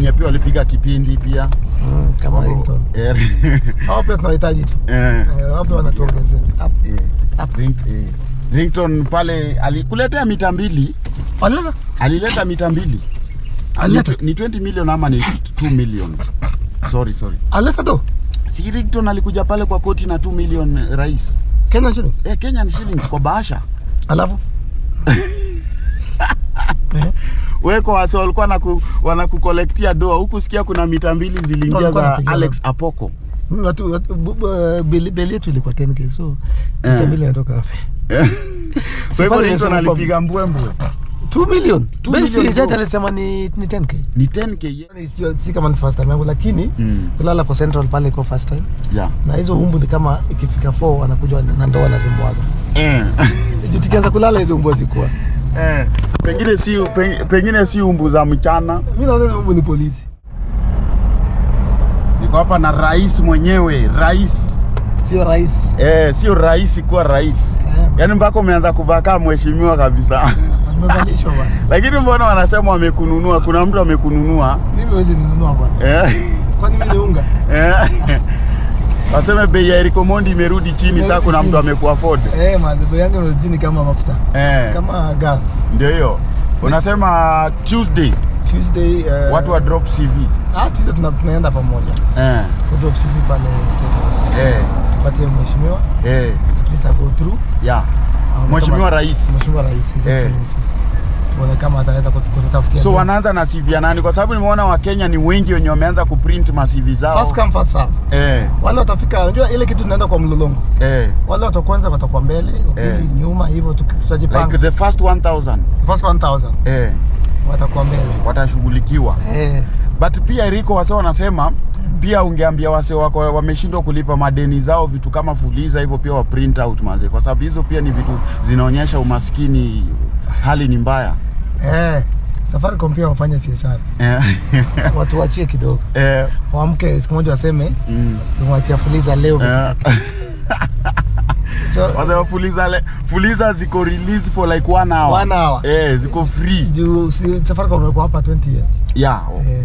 wenye pia walipiga kipindi pia. Kama Ringtone. Hao pia tunahitaji tu. Wapo wanatuongezea. Ringtone pale alikuletea mita 2. Alileta mita 2. Ni 20 million ama ni 2 million? Sorry. Alileta do? Si Ringtone alikuja pale kwa koti na 2 million rais. Kenyan shillings? Kenyan shillings kwa bahasha. Alafu? Weko wase walikuwa wanakukolektia doa. Huku sikia kuna mita 2 ziliingia za Alex Apoko. Watu beli yetu ilikuwa 10k, so mita 2 inatoka wapi? Kwa hivyo Ringtone alipiga mbwembwe. 2 million. Basi jaji alisema ni 10k. Ni 10k. Si kama ni first time yangu, lakini kulala kwa Central pale kwa first time. Yeah. Na hizo umbu ni kama ikifika 4 anakuja na ndoa na zimwaga. Tukianza kulala hizo umbu zikuwa. Pengine si umbu za mchana. Mimi naona umbu ni polisi. Niko hapa na rais mwenyewe, rais. Sio rais. Sio rais kuwa rais. Yaani mpaka umeanza kuvaa kama mheshimiwa kabisa. Umevalishwa bwana. Lakini mbona wanasema wamekununua? Kuna mtu amekununua? Mimi huwezi ninunua bwana. Kwani mimi ni unga? Waseme bei ya Omondi imerudi chini, sasa kuna mtu amekuafford. Bei yangu imerudi chini kama mafuta. Kama gas. Ndio hiyo. Unasema Tuesday watu wa drop CV. Tuesday tunaenda pamoja. Kwa drop CV pale State House. Tupatie mheshimiwa. At least I go through. Yeah. Mheshimiwa Rais. Mheshimiwa Rais, His Excellency. Tuone kama ataweza kututafutia. So wanaanza na CV ya nani? Kwa sababu nimeona Wakenya ni wengi wenye wameanza kuprint ma CV zao. First come first serve. Wale watafika, unajua ile kitu tunaenda kwa mlolongo. Wale watakuanza watakuwa mbele, pili nyuma, hivyo tutajipanga. Like the first 1000. First 1000. Watakuwa mbele. Watashughulikiwa. But pia Eriko wase wanasema pia ungeambia wase wako wameshindwa kulipa madeni zao vitu kama Fuliza hivyo pia wa print out manze, kwa sababu hizo pia ni vitu zinaonyesha umaskini, hali ni mbaya. Safaricom pia wafanye CSR. Watu wachie kidogo. Waamke siku moja waseme tumwachia Fuliza leo. So wale Fuliza ziko release for like 1 hour. 1 hour. Ziko free. Juu Safaricom wamekuwa hapa 20 years. Yeah.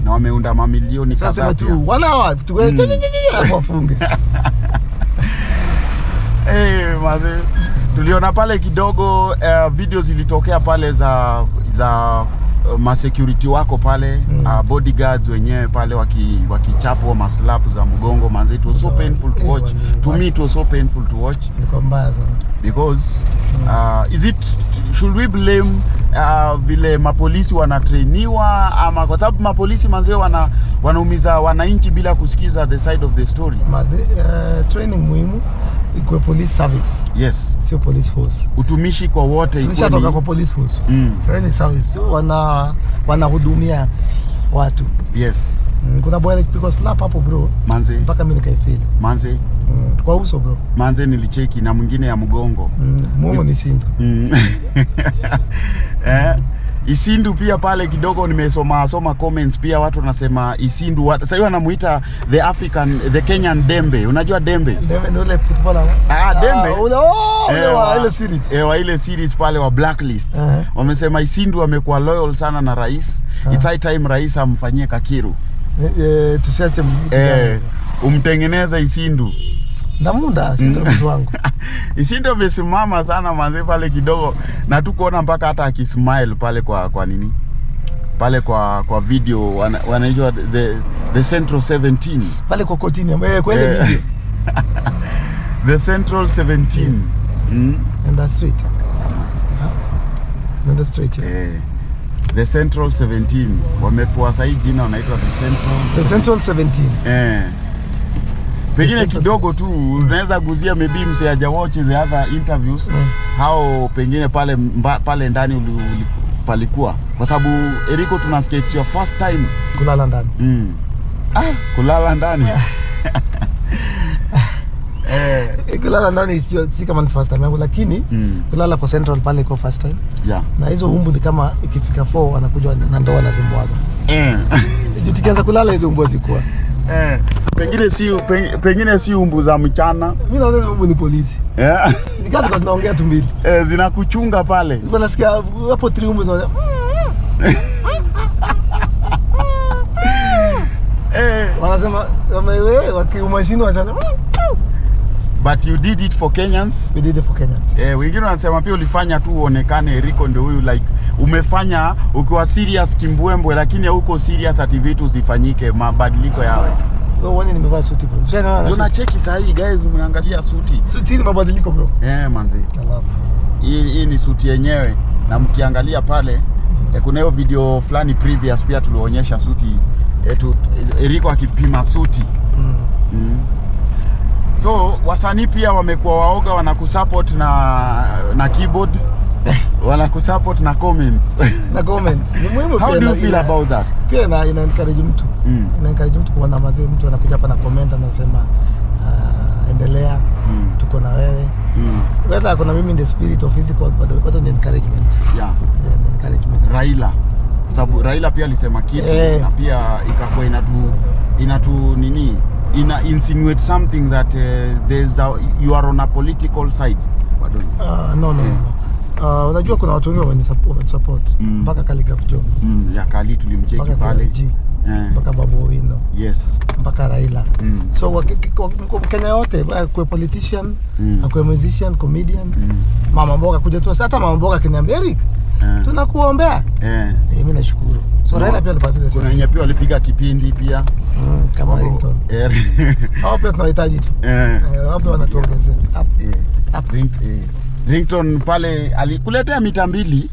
Na wameunda mamilioni kadhaa. Sasa tu 1 hour wafunge. Maze. Tuliona pale kidogo video zilitokea pale za ma security wako pale, bodyguards wenyewe pale wakichapwa maslap za mgongo manze. It was so painful to watch. To me it was so painful to watch. Ilikuwa mbaya sana. Because should we blame vile mapolisi wanatrainiwa ama kwa sababu mapolisi manze wanaumiza wananchi bila kusikiza the side of the story? Manze training muhimu iko police service. Yes. Sio police force. Utumishi kwa wote iko. Tulishatoka kwa police force. Training service. Wanahudumia watu. Yes. Kuna boy because slap hapo bro. Manze. Mpaka mimi nikaifeel. Manze. Kwa uso bro. Manze nilicheki na mwingine ya mgongo. Mungu ni Sindu. Isindu pia pale kidogo nimesoma comments pia watu wanasema Isindu sasa hiyo wanamuita the Kenyan Dembe. Unajua Dembe? Dembe ndio ile footballer. Dembe. Ile series. Ile series pale wa Blacklist. Wamesema Isindu amekuwa loyal sana na rais. It's high time rais amfanyie kakiru. Tusiache umtengeneza Isindu. Ndamunda Isindu mtu wangu. Isindu amesimama sana manze pale kidogo na tukoona mpaka hata akismile pale kwa nini? Pale kwa video wanaitwa the Central 17. Pale kwa kotini kwa ile video. The Central 17. And the street. And the street. The Central 17. Wamepoa sahi jina wanaitwa the Central 17. Pengine kidogo tu unaweza guzia maybe mse haja watch the other interviews how pengine pale ndani palikuwa, kwa sababu Eriko tunasikia it's your first time kulala ndani. Kulala ndani. Kulala ndani si kama ni first time yangu, lakini kulala kwa Central pale kwa first time. Na hizo umbu ni kama ikifika 4 anakuja na ndoa na zimwaga. Tukianza kulala hizo umbu zikuwa. Pengine si umbu za mchana. Mimi naona umbu ni polisi. Ni kazi kwa zinaongea tu mbili. Zinakuchunga pale. Niko nasikia hapo 3 umbu zinaongea. Wanasema wewe wakiumashini wachana. But you did it for Kenyans. We did it for Kenyans. Yes. Wengine wanasema pia ulifanya tu uonekane Rico ndio huyu, like umefanya ukiwa serious kimbwembwe, lakini hauko serious ati vitu zifanyike, mabadiliko yawe. Wewe uone nimevaa suti bro. Tuna cheki saa hii guys, mnaangalia suti. Suti ni mabadiliko bro. Manzi. Alafu Hii ni suti yenyewe, na mkiangalia pale kuna hiyo video fulani previous pia tulionyesha suti Rico akipima suti. So wasanii pia wamekuwa waoga, wanakusupport na keyboard, wanakusupport na comments. Na comments ni muhimu pia. How do you feel about that? Pia ina encourage mtu. Ina encourage mtu kuona mazee, mtu anakuja hapa na comment anasema endelea, tuko na wewe. Whether kuna mimi in the spirit or physical, but ni encouragement. Yeah. Ni encouragement. Raila. Sababu Raila pia alisema kitu na pia ikakuwa inatu nini? Insinuate something that you are on a political side. No. Unajua kuna watu wengi wamenisupport mpaka Calligraph Jones. Ya Kali tulimcheki pale. Mpaka Babu Owino. Yes. Mpaka Raila. So Kenya yote kwa politician, kwa musician, comedian, mama mboga kuja tu, hata mama mboga akiniambia Eric, tunakuombea. Mimi nashukuru. So Raila pia alipata kuna wenye pia walipiga kipindi pia kama Ringtone. Hao pia tunahitaji tu. Hao pia wanatuongezea. Ringtone pale alikuletea mita 2.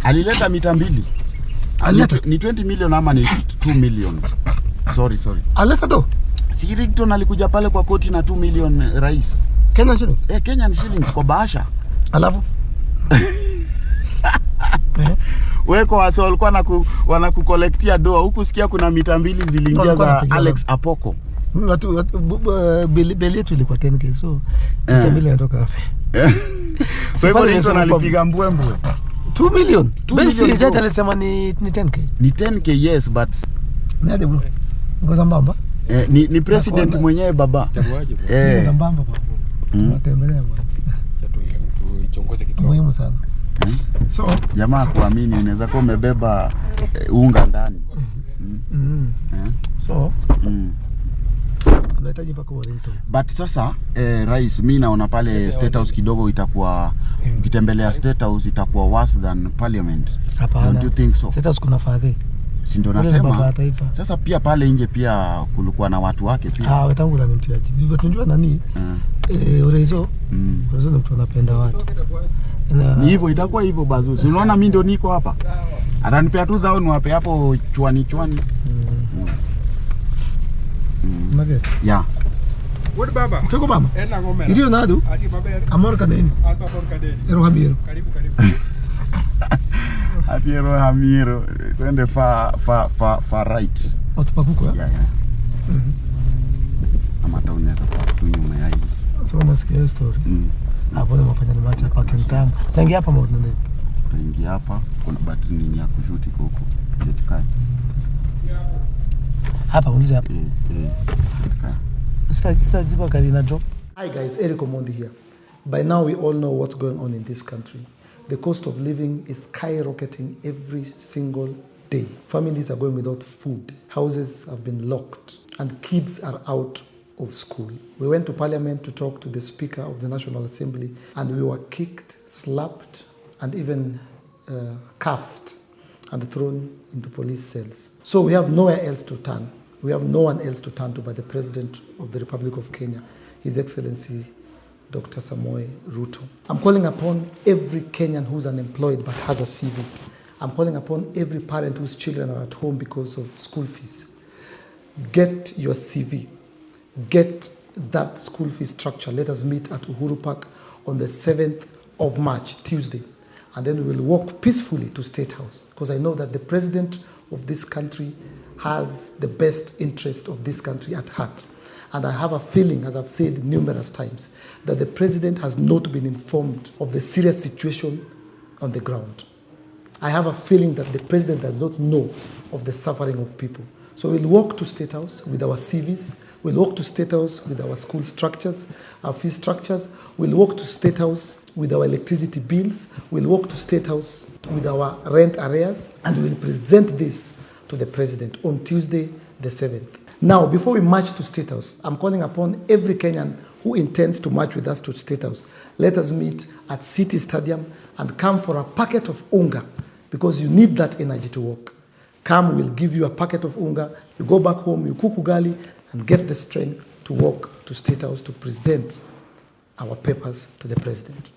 Alileta mita 2. Ni 20 million ama ni 2 million? Sorry. Alileta do? Si Ringtone alikuja pale kwa koti na 2 million rais. Kenyan shillings? Kenyan shillings kwa bahasha. Alafu weko wase walikuwa wanakukolektia doa, huku sikia kuna mita 2 ziliingia za Alex Apoko. Beli yetu ilikuwa 10k, so mita 2 inatoka wapi? So hivyo Ringtone alipiga mbwembwe 2 million. Beli jaji alisema ni 10k. Ni 10k, yes, but nade bro. Ngoza mbamba? Ni president mwenyewe baba. Ngoza mbamba bwana. Matembelea bwana. Chato ile mtu ichongoze kitu. Muhimu sana. So jamaa kuamini unaweza kuwa umebeba unga ndani. So unahitaji paka Ringtone. But sasa rais, mimi naona pale State House kidogo itakuwa ukitembelea State House itakuwa worse than Parliament. Don't you think so? State House kuna fadhi. Si ndio nasema. Sasa pia pale nje pia kulikuwa na watu wake pia. Wetangu na mtiaji. Ndio tunajua nani? Orezo. Orezo ni mtu anapenda watu. Ni hivyo, itakuwa hivyo bazu. Unaona mimi ndio niko hapa. Atanipea 2000 wape hapo chwani. Maget. Yeah. What baba? Kiko mama? Ena ngomera. Irio nadu? Ati baba. Amor kadeni. Alba por kadeni. Ero hamiro. Karibu. Ati ero hamiro. Twende far right. Watupakuko ya? Yeah. Ama tauneza tu nyuma ya hii. So nasikia story. Hapo ni mafanya ni macha parking time. Tangia hapa mbona nini? Tangia hapa kuna battery nini ya kushuti huko. Jetkai. Hapa unzi hapa. Jetkai. Ziba gari na drop. Hi guys, Eric Omondi here. By now we all know what's going on in this country. The cost of living is skyrocketing every single day. Families are going without food. Houses have been locked and kids are out of school. We went to Parliament to talk to the Speaker of the National Assembly and we were kicked, slapped and even cuffed and thrown into police cells. So we have nowhere else to turn. We have no one else to turn to but the President of the Republic of Kenya, His Excellency Dr. Samoei Ruto. I'm calling upon every Kenyan who's unemployed but has a CV. I'm calling upon every parent whose children are at home because of school fees. Get your CV. Get that school fee structure. Let us meet at Uhuru Park on the 7th of March, Tuesday. And then we will walk peacefully to State House. Because I know that the president of this country has the best interest of this country at heart. And I have a feeling, as I've said numerous times, that the president has not been informed of the serious situation on the ground. I have a feeling that the president does not know of the suffering of people. So we'll walk to State House with our CVs. We'll walk to State House with our school structures, our fee structures. We'll walk to State House with our electricity bills. We'll walk to State House with our rent arrears. And we'll present this to the president on Tuesday, the 7th. Now, before we march to State House, I'm calling upon every Kenyan who intends to march with us to State House. Let us meet at City Stadium and come for a packet of unga, because you need that energy to walk. Come, we'll give you a packet of unga. You go back home, you cook ugali, and get the strength to walk to State House to present our papers to the president.